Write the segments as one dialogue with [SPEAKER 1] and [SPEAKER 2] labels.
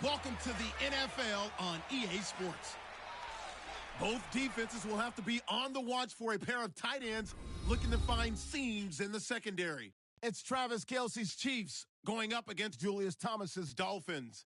[SPEAKER 1] Welcome to the NFL on EA Sports. Both defenses will have to be on the watch for a pair of tight ends looking to find seams in the secondary. It's Travis Kelce's Chiefs going up against Julius Thomas's Dolphins.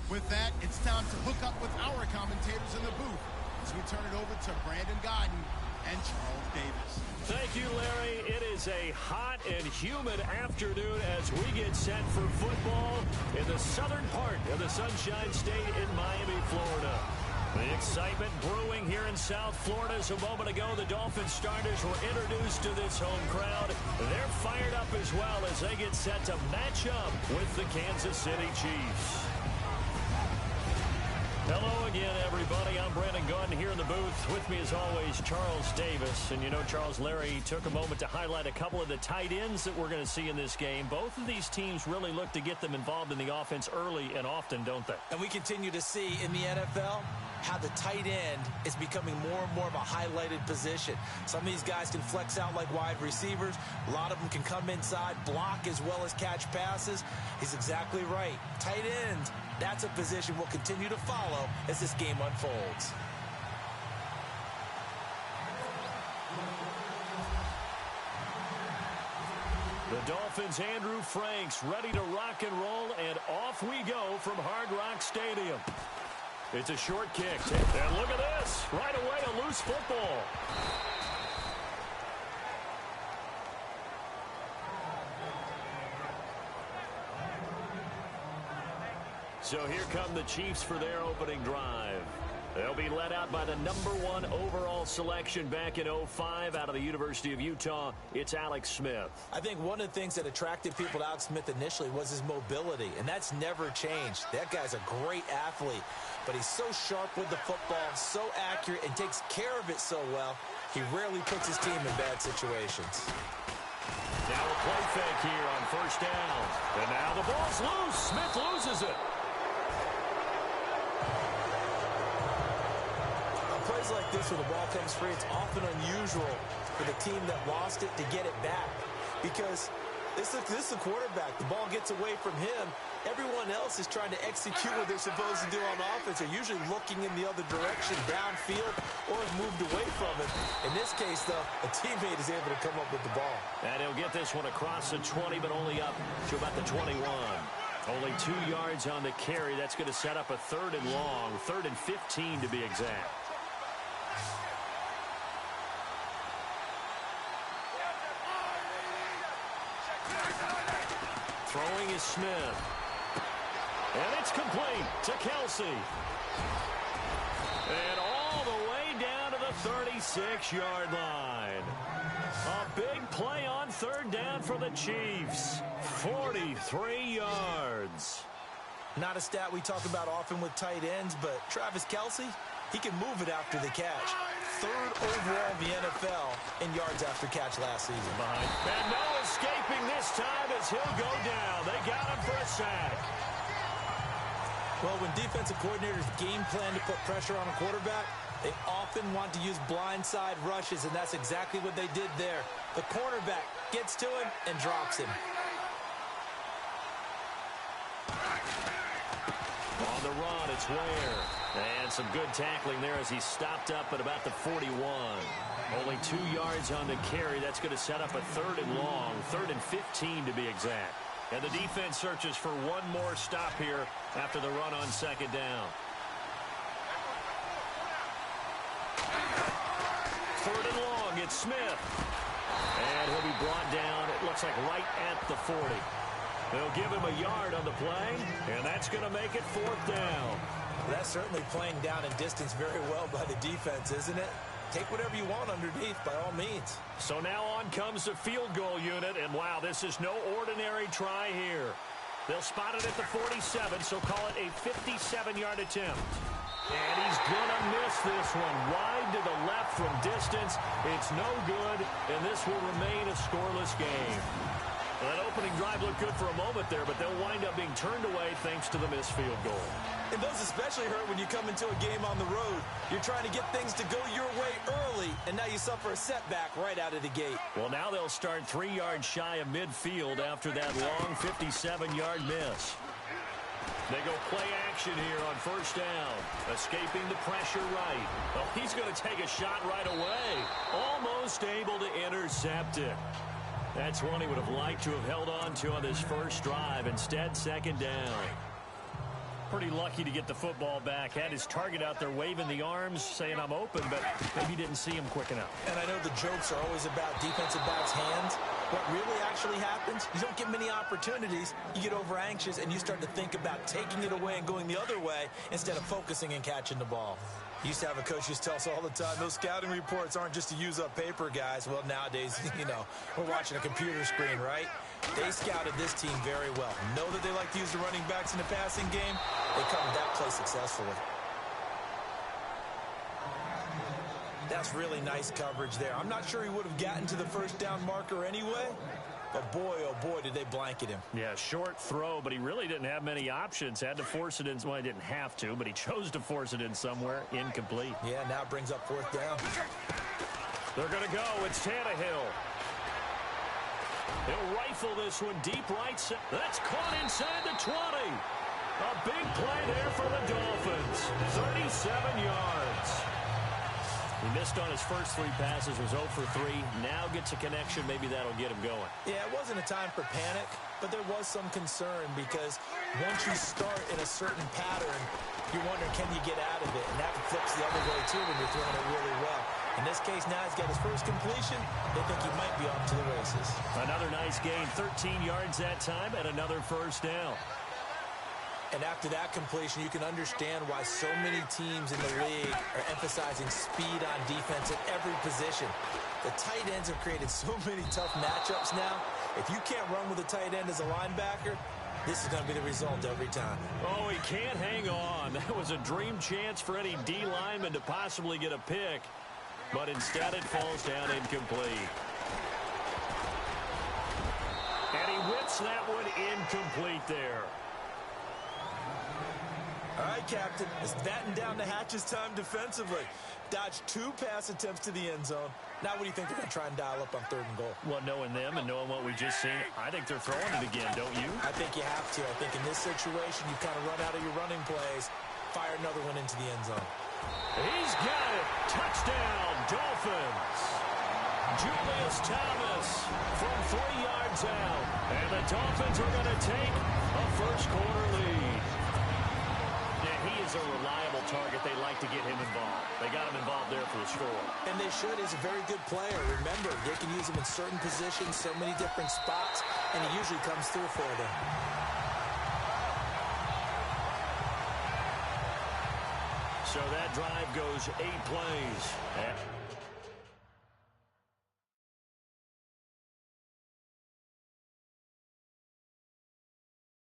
[SPEAKER 1] With that, it's time to hook up with our commentators in the booth as we turn it over to Brandon Gaudin and Charles Davis.
[SPEAKER 2] Thank you, Larry. It is a hot and humid afternoon as we get set for football in the southern part of the Sunshine State in Miami, Florida. The excitement brewing here in South Florida. As a moment ago, the Dolphins starters were introduced to this home crowd. They're fired up as well as they get set to match up with the Kansas City Chiefs. Hello again, everybody. I'm Brandon Gaudin here in the booth. With me, as always, Charles Davis. And you know, Charles, Larry took a moment to highlight a couple of the tight ends that we're going to see in this game. Both of these teams really look to get them involved in the offense early and often, don't they?
[SPEAKER 3] And we continue to see in the NFL how the tight end is becoming more and more of a highlighted position. Some of these guys can flex out like wide receivers. A lot of them can come inside, block as well as catch passes. He's exactly right. Tight end, that's a position we'll continue to follow as this game unfolds.
[SPEAKER 2] The Dolphins' Andrew Franks ready to rock and roll, and off we go from Hard Rock Stadium. It's a short kick. And look at this. Right away, a loose football. So here come the Chiefs for their opening drive. They'll be led out by the #1 overall selection back in 2005 out of the University of Utah. It's Alex Smith.
[SPEAKER 3] I think one of the things that attracted people to Alex Smith initially was his mobility, and that's never changed. That guy's a great athlete, but he's so sharp with the football, so accurate, and takes care of it so well, he rarely puts his team in bad situations.
[SPEAKER 2] Now a play fake here on first down. And now the ball's loose. Smith loses it.
[SPEAKER 3] Plays like this where the ball comes free, it's often unusual for the team that lost it to get it back, because this is a quarterback. The ball gets away from him. Everyone else is trying to execute what they're supposed to do on offense. They're usually looking in the other direction, downfield, or have moved away from it. In this case, though, a teammate is able to come up with the ball.
[SPEAKER 2] And he'll get this one across the 20, but only up to about the 21. Only 2 yards on the carry. That's going to set up a 3rd and long, 3rd and 15 to be exact. Throwing is Smith. And it's complete to Kelce. And all the way down to the 36-yard line. A big play on 3rd down for the Chiefs. 43 yards.
[SPEAKER 3] Not a stat we talk about often with tight ends, but Travis Kelce, he can move it after the catch. 3rd overall in the NFL in yards after catch last season.
[SPEAKER 2] And no escaping this time as he'll go down. They got him for a sack.
[SPEAKER 3] Well, when defensive coordinators game plan to put pressure on a quarterback, they often want to use blindside rushes, and that's exactly what they did there. The cornerback gets to him and drops him.
[SPEAKER 2] On the run, it's Ware. And some good tackling there as he stopped up at about the 41. Only 2 yards on the carry. That's going to set up a 3rd and long, 3rd and 15 to be exact. And the defense searches for one more stop here after the run on 2nd down. 3rd and long, it's Smith. And he'll be brought down, it looks like right at the 40. They'll give him a yard on the play, and that's going to make it 4th down.
[SPEAKER 3] That's certainly playing down in distance very well by the defense, isn't it? Take whatever you want underneath by all means.
[SPEAKER 2] So now on comes the field goal unit, and wow, this is no ordinary try here. They'll spot it at the 47, so call it a 57-yard attempt. And he's going to miss this one. Wide to the left from distance. It's no good, and this will remain a scoreless game. Well, that opening drive looked good for a moment there, but they'll wind up being turned away thanks to the missed field goal.
[SPEAKER 3] And those especially hurt when you come into a game on the road. You're trying to get things to go your way early, and now you suffer a setback right out of the gate.
[SPEAKER 2] Well, now they'll start 3 yards shy of midfield after that long 57-yard miss. They go play action here on first down. Escaping the pressure right. Oh, he's going to take a shot right away. Almost able to intercept it. That's one he would have liked to have held on to on this first drive. Instead, second down. Pretty lucky to get the football back. Had his target out there waving the arms, saying I'm open, but maybe didn't see him quick enough.
[SPEAKER 3] And I know the jokes are always about defensive backs' hands. What really actually happens, you don't get many opportunities. You get over anxious, and you start to think about taking it away and going the other way instead of focusing and catching the ball. Used to have a coach used to tell us all the time, those scouting reports aren't just to use up paper, guys. Well, nowadays, you know, we're watching a computer screen, right? They scouted this team very well. Know that they like to use the running backs in the passing game. They covered that play successfully. That's really nice coverage there. I'm not sure he would have gotten to the first down marker anyway, but boy, oh boy, did they blanket him.
[SPEAKER 2] Yeah, short throw, but he really didn't have many options. Had to force it in. Well, he didn't have to, but he chose to force it in somewhere. Incomplete.
[SPEAKER 3] Yeah, now it brings up fourth down.
[SPEAKER 2] They're going to go. It's Tannehill. He'll rifle this one deep right. That's caught inside the 20. A big play there for the Dolphins. 37 yards. He missed on his first 3 passes, was 0 for 3. Now gets a connection. Maybe that'll get him going.
[SPEAKER 3] Yeah, it wasn't a time for panic, but there was some concern because once you start in a certain pattern, you're wondering, can you get out of it? And that flips the other way, too, when you're throwing it really well. In this case, now he's got his first completion. They think he might be off to the races.
[SPEAKER 2] Another nice gain, 13 yards that time, and another first down.
[SPEAKER 3] And after that completion, you can understand why so many teams in the league are emphasizing speed on defense at every position. The tight ends have created so many tough matchups now. If you can't run with a tight end as a linebacker, this is going to be the result every time.
[SPEAKER 2] Oh, he can't hang on. That was a dream chance for any D lineman to possibly get a pick. But instead it falls down incomplete. And he whips that one incomplete there.
[SPEAKER 3] All right, Captain. It's batten down the hatches time defensively. Dodged 2 pass attempts to the end zone. Now what do you think they're going to try and dial up on 3rd and goal?
[SPEAKER 2] Well, knowing them and knowing what we just seen, I think they're throwing it again, don't you?
[SPEAKER 3] I think you have to. I think in this situation, you kind of run out of your running plays, fire another one into the end zone.
[SPEAKER 2] He's got it. Touchdown, Dolphins. Julius Thomas from 3 yards out. And the Dolphins are going to take a first-quarter lead. Yeah, he is a reliable target. They like to get him involved. They got him involved there for the score.
[SPEAKER 3] And they should. He's a very good player. Remember, they can use him in certain positions, so many different spots, and he usually comes through for them.
[SPEAKER 2] So that drive goes 8 plays.